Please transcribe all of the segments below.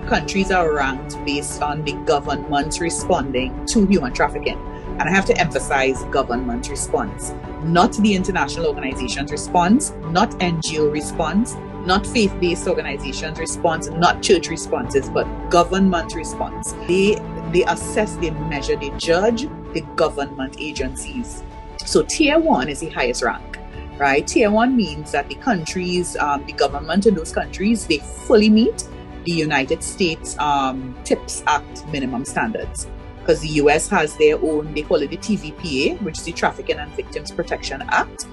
countries are ranked based on the government responding to human trafficking. And I have to emphasize government response, not the international organization's response, not NGO response, not faith-based organizations response, not church responses, but government response. They assess, they measure, they judge the government agencies. So tier 1 is the highest rank, right? Tier 1 means that the countries, the government in those countries, they fully meet the United States TIPS Act minimum standards. Because the US has their own, they call it the TVPA, which is the Trafficking and Victims Protection Act.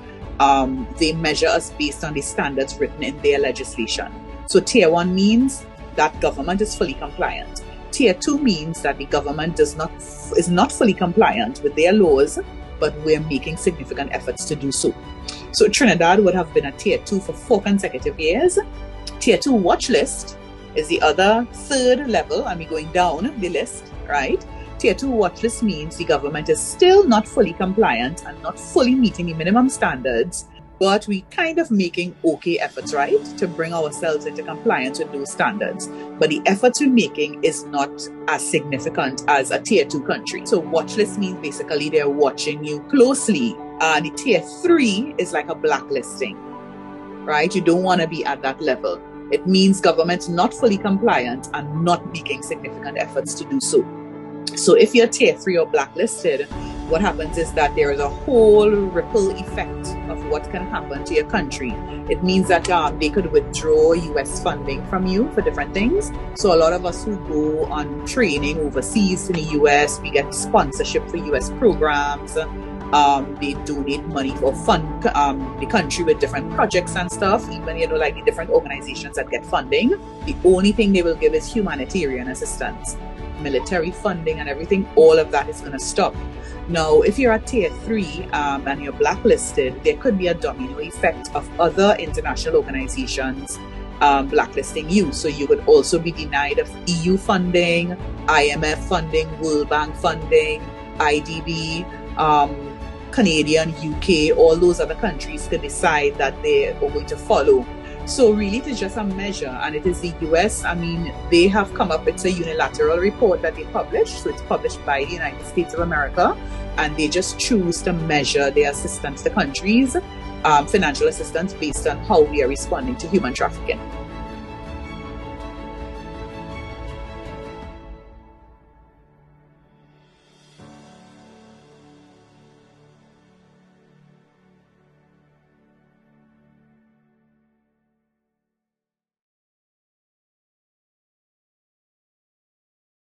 They measure us based on the standards written in their legislation. So tier 1 means that government is fully compliant. Tier 2 means that the government is not fully compliant with their laws, but we're making significant efforts to do so. So Trinidad would have been a tier 2 for 4 consecutive years. Tier 2 watch list is the other third level, and we're going down the list, right? Tier 2 watch list means the government is still not fully compliant and not fully meeting the minimum standards, but we kind of making okay efforts, right, to bring ourselves into compliance with those standards. But the efforts we're making is not as significant as a tier 2 country. So watch list means basically they're watching you closely. The tier 3 is like a blacklisting, right? You don't want to be at that level. It means government's not fully compliant and not making significant efforts to do so. So if you're tier 3 or blacklisted, what happens is that there is a whole ripple effect of what can happen to your country. It means that they could withdraw US funding from you for different things. So a lot of us who go on training overseas in the US, we get sponsorship for US programs. They donate money or fund the country with different projects and stuff, even, like the different organizations that get funding. The only thing they will give is humanitarian assistance. Military funding and everything, all of that is going to stop. Now, if you're at tier 3 and you're blacklisted, there could be a domino effect of other international organizations blacklisting you. So you would also be denied of EU funding, IMF funding, World Bank funding, IDB, Canadian, UK, all those other countries could decide that they are going to follow. So really it is just a measure, and it is the US, they have come up, it's a unilateral report that they publish, so it's published by the United States of America, and they just choose to measure their assistance to countries, financial assistance based on how we are responding to human trafficking.